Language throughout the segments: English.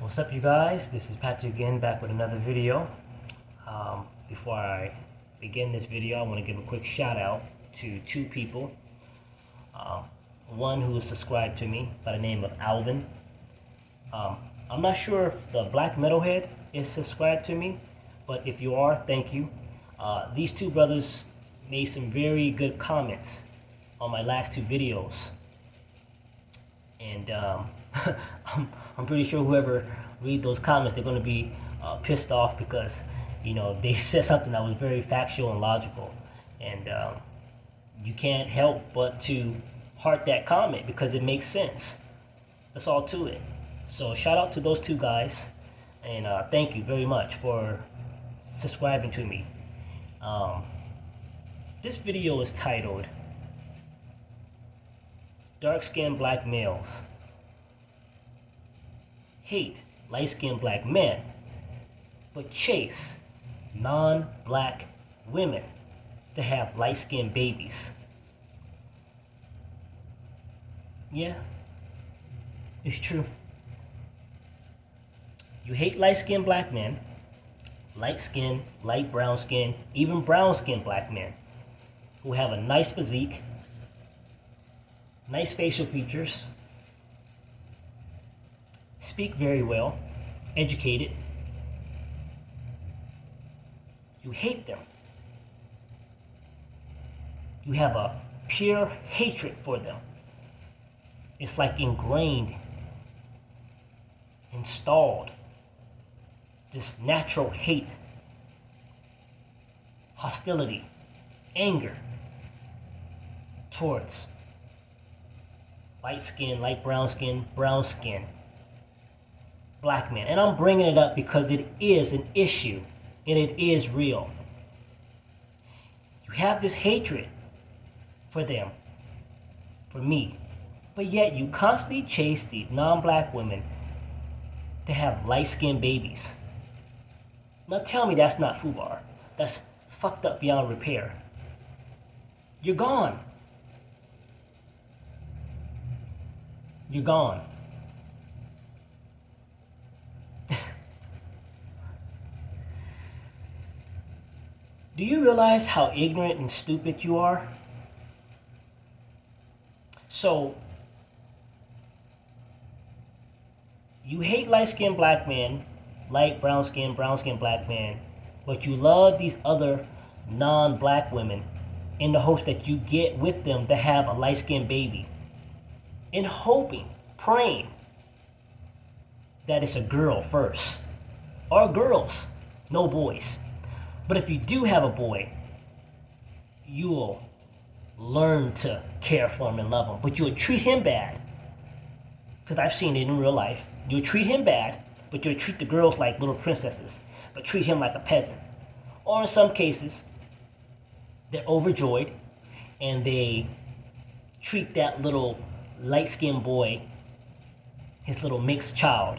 What's up, you guys? This is Patrick again, back with another video. Before I begin this video, I want to give a quick shout out to two people. One who is subscribed to me by the name of Alvin. I'm not sure if the Black Metalhead is subscribed to me, but if you are, thank you. These two brothers made some very good comments on my last two videos. And I'm pretty sure whoever read those comments, they're going to be pissed off because, you know, they said something that was very factual and logical. And you can't help but to heart that comment because it makes sense. That's all to it. So shout out to those two guys. And thank you very much for subscribing to me. This video is titled Dark-skinned black males hate light-skinned black men, but chase non-black women to have light-skinned babies. Yeah, it's true. You hate light-skinned black men, light-skinned, light brown skin, even brown-skinned black men who have a nice physique, nice facial features, speak very well, educated. You hate them. You have a pure hatred for them. It's like ingrained, installed, this natural hate, hostility, anger towards light skin, light brown skin, brown skin, black men. And I'm bringing it up because it is an issue and it is real. You have this hatred for them, for me, but yet you constantly chase these non-black women to have light-skinned babies. Now tell me that's not FUBAR. That's fucked up beyond repair. You're gone. You're gone. Do you realize how ignorant and stupid you are? So, you hate light-skinned black men, light brown skin black men, but you love these other non-black women in the hopes that you get with them to have a light-skinned baby. In hoping, praying that it's a girl first. Or girls, no boys. But if you do have a boy, you will learn to care for him and love him. But you'll treat him bad. Because I've seen it in real life. You'll treat him bad, but you'll treat the girls like little princesses. But treat him like a peasant. Or in some cases, they're overjoyed and they treat that little light-skinned boy, his little mixed child,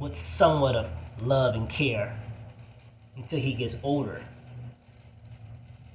with somewhat of love and care until he gets older.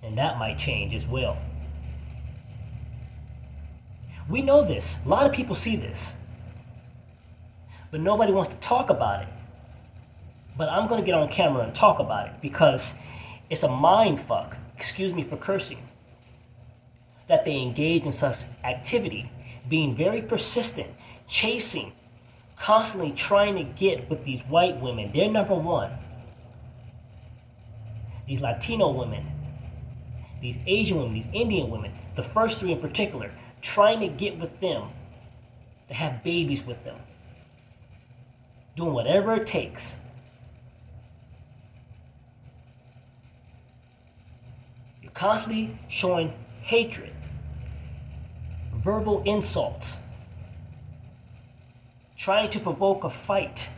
And that might change as well. We know this. A lot of people see this. But nobody wants to talk about it. But I'm going to get on camera and talk about it because it's a mind fuck, excuse me for cursing, that they engage in such activity, being very persistent, chasing, constantly trying to get with these white women. They're number one. These Latino women, these Asian women, these Indian women, the first three in particular, trying to get with them, to have babies with them, doing whatever it takes. You're constantly showing hatred, verbal insults, trying to provoke a fight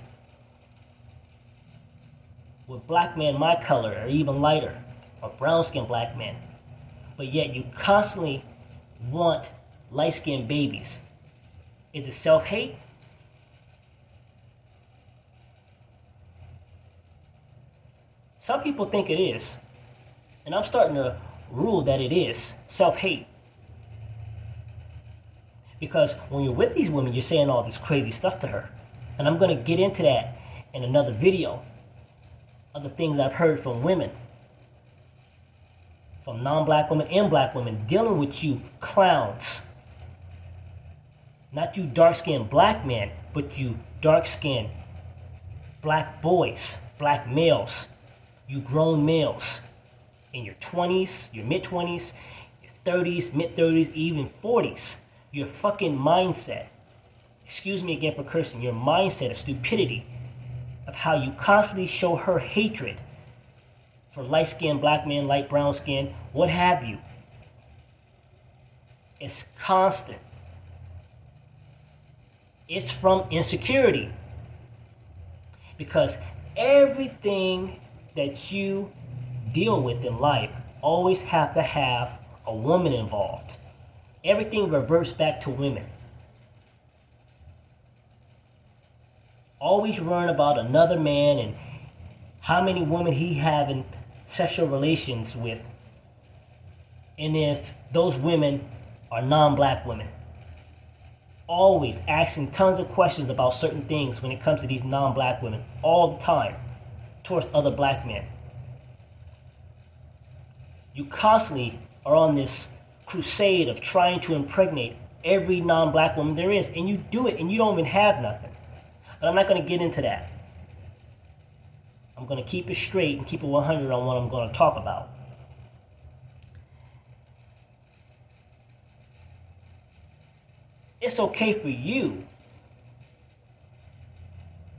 with black men my color or even lighter, or brown-skinned black men. But yet you constantly want light-skinned babies. Is it self-hate? Some people think it is. And I'm starting to rule that it is self-hate. Because when you're with these women, you're saying all this crazy stuff to her. And I'm going to get into that in another video of the things I've heard from women, from non-black women and black women, dealing with you clowns. Not you dark-skinned black men, but you dark-skinned black boys, black males, you grown males in your 20s, your mid-20s, your 30s, mid-30s, even 40s. Your fucking mindset, excuse me again for cursing, your mindset of stupidity, of how you constantly show her hatred for light-skinned black men, light brown skin, what have you. It's constant. It's from insecurity. Because everything that you deal with in life always have to have a woman involved. Everything reverts back to women. Always learn about another man and how many women he having sexual relations with, and if those women are non-black women. Always asking tons of questions about certain things when it comes to these non-black women, all the time, towards other black men. You constantly are on this crusade of trying to impregnate every non-black woman there is, and you do it and you don't even have nothing. But I'm not going to get into that. I'm going to keep it straight and keep it 100 on what I'm going to talk about. It's okay for you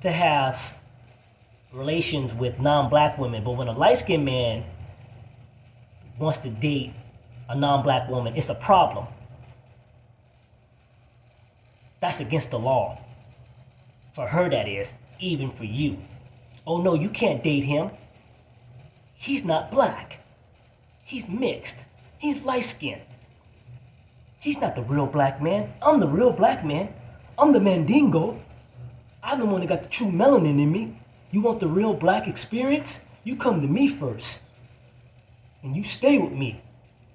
to have relations with non-black women, but when a light-skinned man wants to date a non-black woman, it's a problem. That's against the law. For her, that is, even for you. Oh no, you can't date him. He's not black. He's mixed. He's light-skinned. He's not the real black man. I'm the real black man. I'm the Mandingo. I'm the one that got the true melanin in me. You want the real black experience? You come to me first. And you stay with me.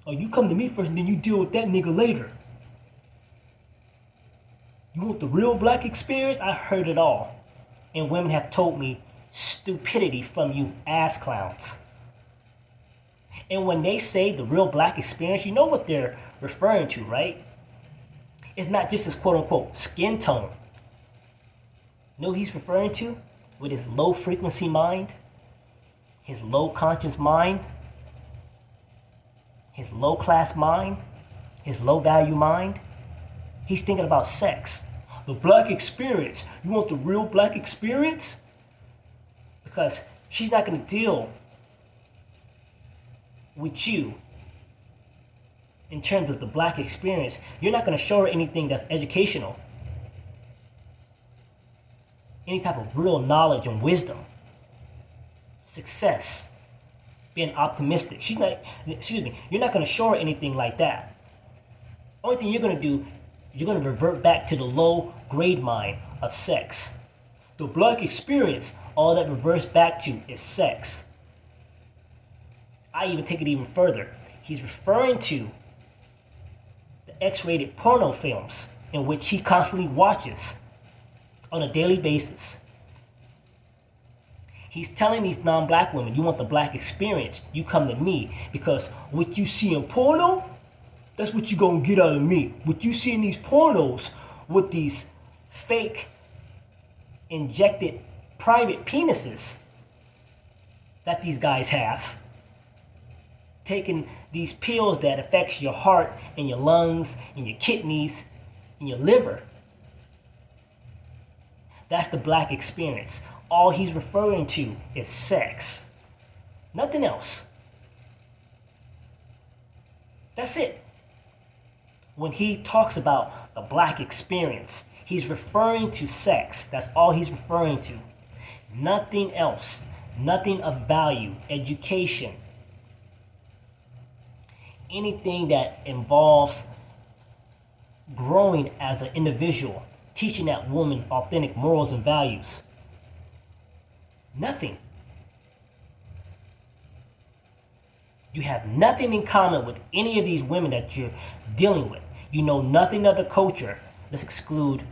Or you come to me first and then you deal with that nigga later. You want the real black experience? I heard it all. And women have told me stupidity from you ass clowns. And when they say the real black experience, you know what they're referring to, right? It's not just his quote unquote skin tone. You know who he's referring to? With his low frequency mind, his low conscious mind, his low class mind, his low value mind. He's thinking about sex. The black experience. You want the real black experience? Because she's not going to deal with you in terms of the black experience. You're not going to show her anything that's educational. Any type of real knowledge and wisdom. Success. Being optimistic. You're not going to show her anything like that. Only thing you're going to do, you're going to revert back to the low grade mind of sex. The black experience, all that reverts back to is sex. I even take it even further. He's referring to the X-rated porno films in which he constantly watches on a daily basis. He's telling these non-black women, you want the black experience, you come to me, because what you see in porno, that's what you're gonna get out of me. What you see in these pornos with these fake injected private penises that these guys have, taking these pills that affects your heart and your lungs and your kidneys and your liver. That's the black experience. All he's referring to is sex. Nothing else. That's it. When he talks about the black experience, he's referring to sex. That's all he's referring to. Nothing else. Nothing of value. Education. Anything that involves growing as an individual, teaching that woman authentic morals and values. Nothing. You have nothing in common with any of these women that you're dealing with. You know nothing of the culture. Let's exclude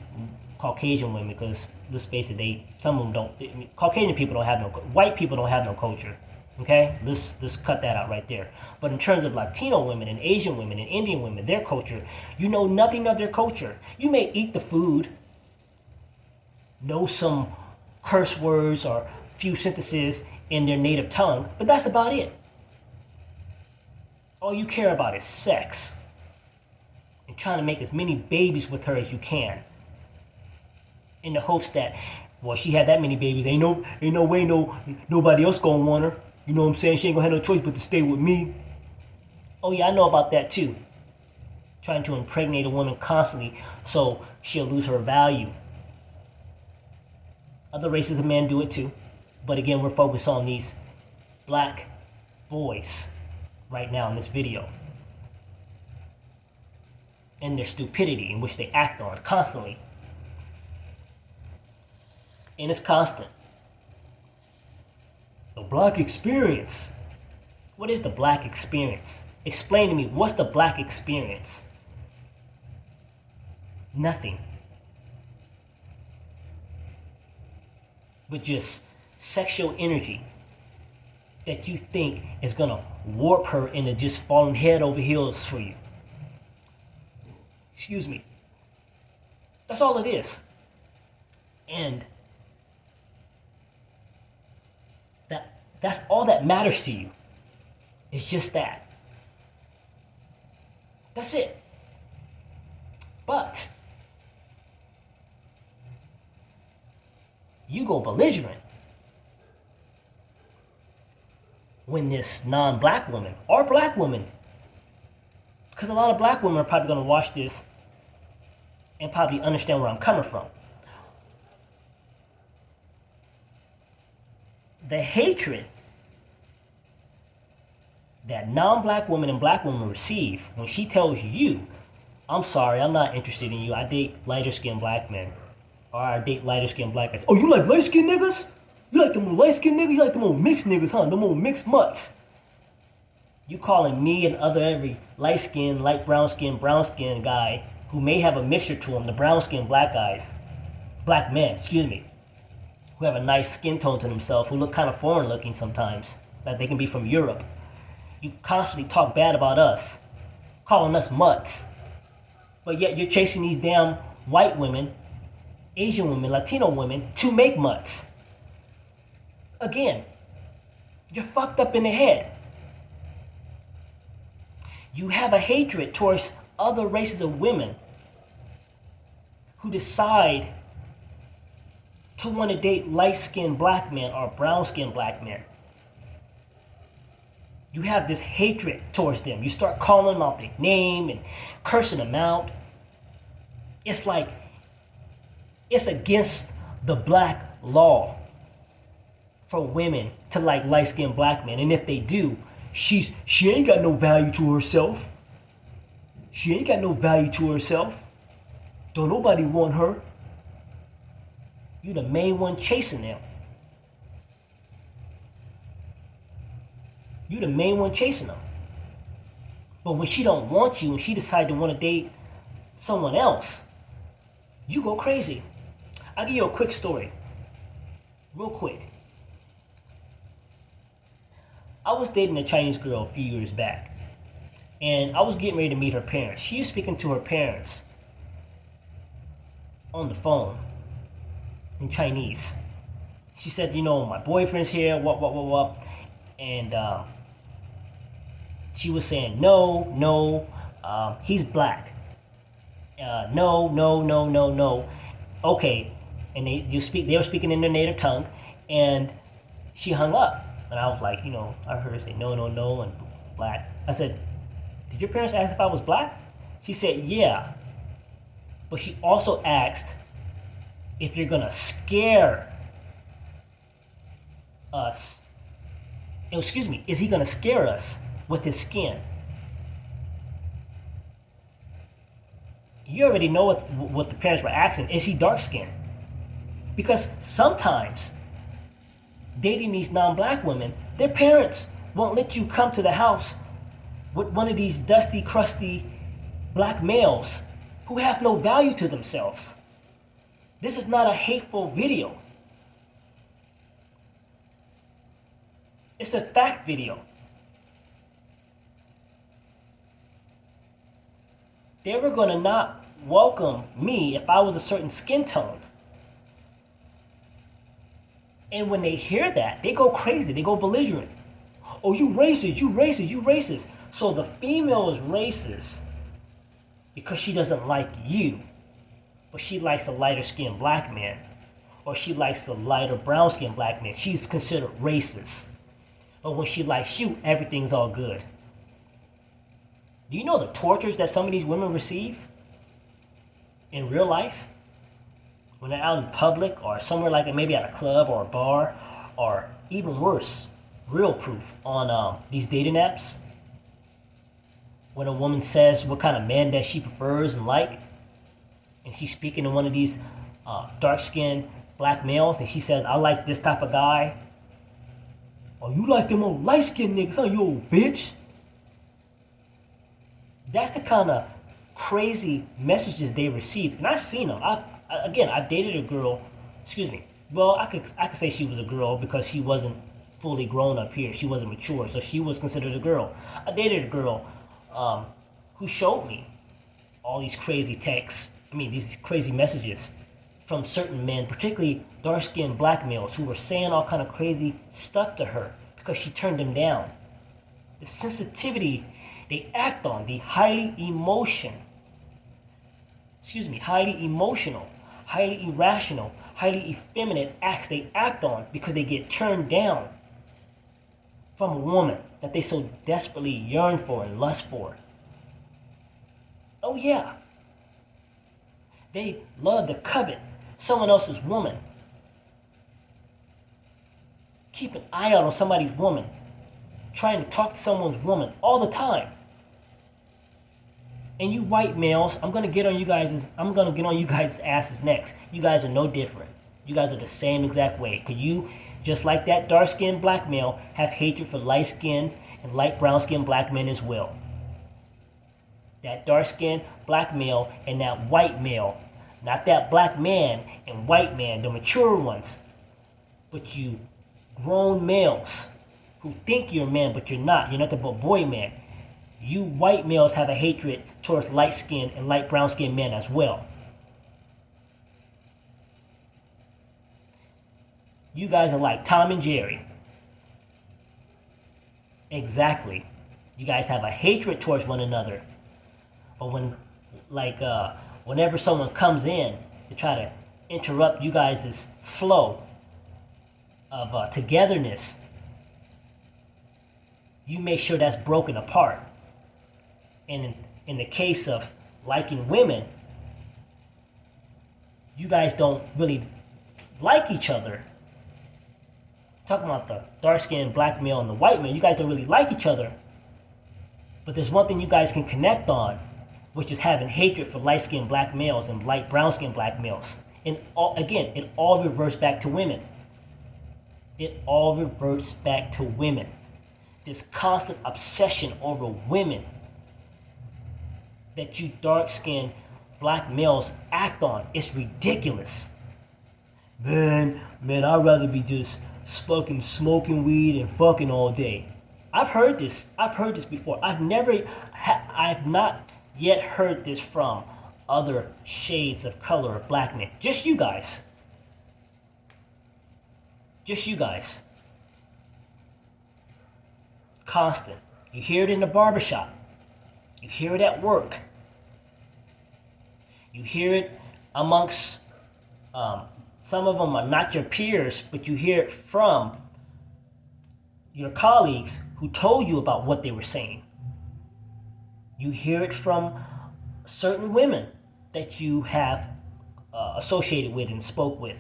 Caucasian women, because let's face it, some of them don't. Caucasian people don't have no, white people don't have no culture. Okay, let's cut that out right there. But in terms of Latino women and Asian women and Indian women, their culture, you know nothing of their culture. You may eat the food, know some curse words or few sentences in their native tongue, but that's about it. All you care about is sex and trying to make as many babies with her as you can, in the hopes that, well, she had that many babies, ain't no way nobody else gonna want her. You know what I'm saying? She ain't gonna have no choice but to stay with me. Oh yeah, I know about that too. Trying to impregnate a woman constantly so she'll lose her value. Other races of men do it too. But again, we're focused on these black boys right now in this video. And their stupidity in which they act on constantly. And it's constant. The black experience. What is the black experience? Explain to me, what's the black experience? Nothing. But just sexual energy that you think is gonna warp her into just falling head over heels for you. Excuse me. That's all it is. And that's all that matters to you. It's just that. That's it. But you go belligerent when this non-black woman or black woman, because a lot of black women are probably going to watch this and probably understand where I'm coming from. The hatred that non-black women and black women receive when she tells you, I'm sorry, I'm not interested in you, I date lighter skinned black men, or I date lighter skinned black guys. Oh, you like light skinned niggas? You like them old light skinned niggas? You like them old mixed niggas, huh? Them old mixed mutts. You calling me and every light skinned, light brown skinned guy who may have a mixture to them, the brown skinned black guys, black men, excuse me, who have a nice skin tone to themselves, who look kind of foreign looking sometimes, that they can be from Europe. You constantly talk bad about us, calling us mutts. But yet you're chasing these damn white women, Asian women, Latino women to make mutts. Again, you're fucked up in the head. You have a hatred towards other races of women who decide to want to date light-skinned black men or brown-skinned black men. You have this hatred towards them. You start calling them out their name and cursing them out. It's like it's against the black law for women to like light-skinned black men. And if they do, she ain't got no value to herself. She ain't got no value to herself. Don't nobody want her. You the main one chasing them. You the main one chasing them. But when she don't want you and she decide to want to date someone else, you go crazy. I'll give you a quick story. Real quick. I was dating a Chinese girl a few years back. And I was getting ready to meet her parents. She was speaking to her parents on the phone in Chinese. She said, you know, my boyfriend's here, what. And she was saying, no, he's black. No. Okay. And they were speaking in their native tongue, and she hung up. And I was like, you know, I heard her say no, and black. I said, did your parents ask if I was black? She said, yeah. But she also asked if you're gonna scare us. Excuse me, is he gonna scare us with his skin? You already know what the parents were asking. Is he dark skinned? Because sometimes dating these non-black women, their parents won't let you come to the house with one of these dusty, crusty black males who have no value to themselves. This is not a hateful video. It's a fact video. They were going to not welcome me if I was a certain skin tone. And when they hear that, they go crazy. They go belligerent. Oh, you racist, you racist, you racist. So the female is racist because she doesn't like you, but she likes a lighter skinned black man, or she likes a lighter brown skinned black man. She's considered racist. But when she likes you, everything's all good. Do you know the tortures that some of these women receive in real life? When they're out in public or somewhere like maybe at a club or a bar, or even worse, real proof on these dating apps. When a woman says what kind of man that she prefers and like, and she's speaking to one of these dark-skinned black males, and she says, I like this type of guy. Oh, you like them old light-skinned niggas, huh, you old bitch? That's the kind of crazy messages they received. And I've seen them. I've dated a girl, well, I could say she was a girl because she wasn't fully grown up here. She wasn't mature, so she was considered a girl. I dated a girl who showed me all these crazy texts, these crazy messages from certain men, particularly dark-skinned black males, who were saying all kind of crazy stuff to her because she turned them down. The sensitivity they act on, the highly emotional, highly irrational, highly effeminate acts they act on because they get turned down from a woman that they so desperately yearn for and lust for. Oh yeah. They love to covet someone else's woman. Keep an eye out on somebody's woman. Trying to talk to someone's woman all the time. And you white males, I'm gonna get on you guys' asses next. You guys are no different. You guys are the same exact way. Cause you, just like that dark-skinned black male, have hatred for light-skinned and light brown-skinned black men as well. That dark-skinned black male and that white male. Not that black man and white man, the mature ones. But you grown males who think you're a man, but you're not. You're nothing but boy man. You white males have a hatred towards light-skinned and light brown-skinned men as well. You guys are like Tom and Jerry. Exactly. You guys have a hatred towards one another. But whenever someone comes in to try to interrupt you guys' flow of togetherness, you make sure that's broken apart. And in the case of liking women, you guys don't really like each other. Talking about the dark-skinned black male and the white man, you guys don't really like each other. But there's one thing you guys can connect on, which is having hatred for light-skinned black males and light brown-skinned black males. And it all reverts back to women. It all reverts back to women. This constant obsession over women that you dark-skinned black males act on. It's ridiculous. Man, I'd rather be just smoking weed and fucking all day. I've heard this before. I've not yet heard this from other shades of color of black men. Just you guys. Constant. You hear it in the barbershop. You hear it at work. You hear it amongst, some of them are not your peers, but you hear it from your colleagues who told you about what they were saying. You hear it from certain women that you have associated with and spoke with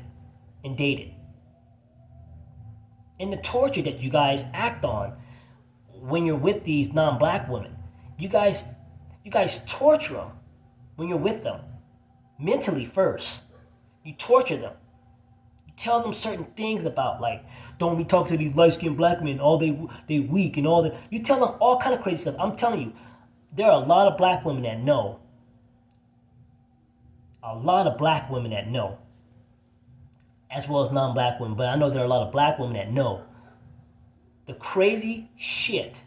and dated. And the torture that you guys act on when you're with these non-black women. You guys torture them when you're with them. Mentally first. You torture them. You tell them certain things about, like, don't be talking to these light-skinned black men, all they weak and all that. You tell them all kind of crazy stuff. I'm telling you, there are a lot of black women that know. A lot of black women that know as well as non-black women, but I know there are a lot of black women that know the crazy shit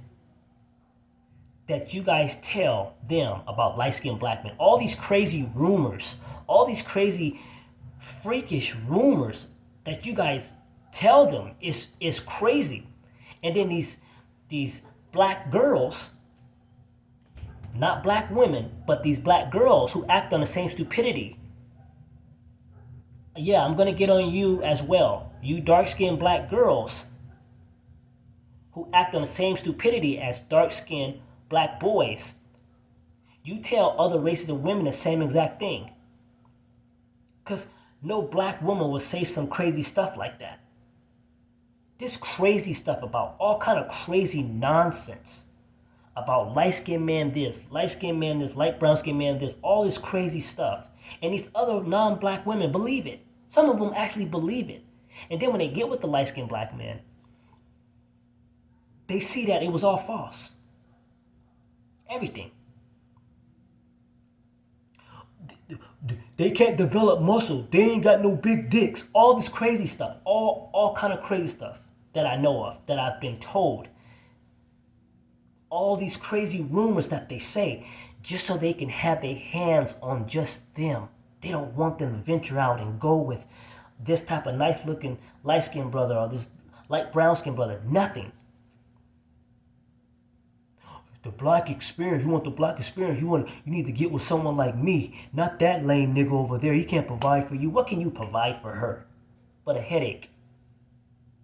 that you guys tell them about light-skinned black men. All these crazy rumors, all these crazy freakish rumors that you guys tell them is crazy. And then these black girls, not black women, but these black girls who act on the same stupidity. Yeah, I'm gonna get on you as well. You dark-skinned black girls who act on the same stupidity as dark-skinned black boys. You tell other races of women the same exact thing. Because no black woman will say some crazy stuff like that. This crazy stuff about all kind of crazy nonsense. About light-skinned man this, light-skinned man this, light brown-skinned man this, all this crazy stuff. And these other non-black women believe it. Some of them actually believe it. And then when they get with the light-skinned black man, they see that it was all false. Everything. They can't develop muscle. They ain't got no big dicks. All this crazy stuff. All kind of crazy stuff that I know of, that I've been told. All these crazy rumors that they say just so they can have their hands on just them. They don't want them to venture out and go with this type of nice looking light skinned brother or this light brown skinned brother. Nothing. The black experience, you want the black experience, you need to get with someone like me, not that lame nigga over there. He can't provide for you. What can you provide for her but a headache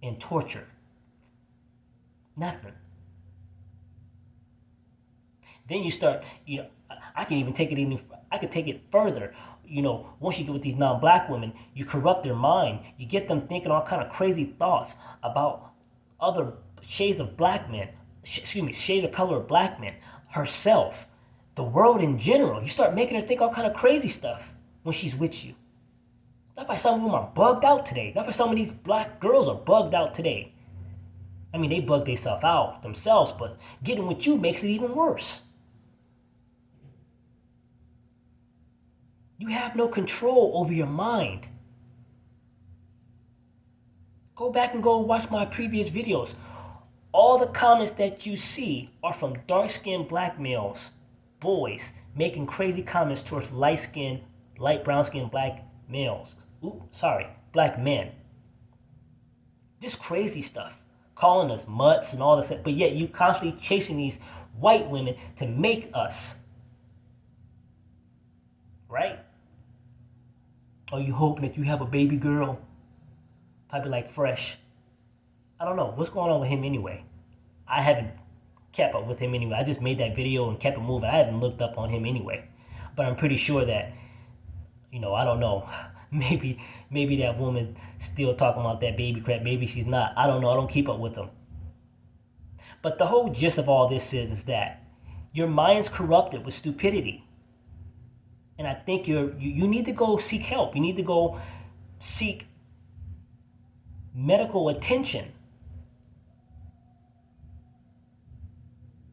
and torture? Nothing. Then you start, I can even take it I could take it further. Once you get with these non-black women, you corrupt their mind. You get them thinking all kind of crazy thoughts about other shades of black men. Shades of color of black men, herself, the world in general. You start making her think all kind of crazy stuff when she's with you. That's why some of them are bugged out today. That's why some of these black girls are bugged out today. I mean, they bug themselves out themselves, but getting with you makes it even worse. You have no control over your mind. Go back and go watch my previous videos. All the comments that you see are from dark-skinned black males, boys, making crazy comments towards light-skinned, light brown-skinned black males. Black men. Just crazy stuff. Calling us mutts and all this, but yet you constantly chasing these white women to make us. Right? Are you hoping that you have a baby girl? Probably like Fresh. I don't know. What's going on with him anyway? I haven't kept up with him anyway. I just made that video and kept it moving. I haven't looked up on him anyway. But I'm pretty sure that, I don't know. Maybe that woman still talking about that baby crap. Maybe she's not. I don't know. I don't keep up with them. But the whole gist of all this is that your mind's corrupted with stupidity. And I think you need to go seek help. You need to go seek medical attention.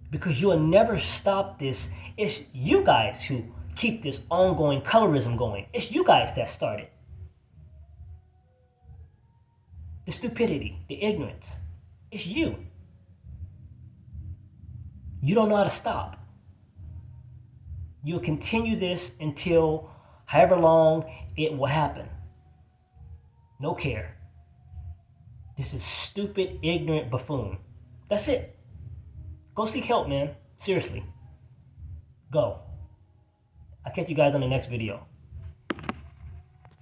Because you'll never stop this. It's you guys who keep this ongoing colorism going. It's you guys that started. The stupidity, the ignorance. It's you. You don't know how to stop. You'll continue this until however long it will happen. No care. This is stupid, ignorant buffoon. That's it. Go seek help, man. Seriously. Go. I'll catch you guys on the next video.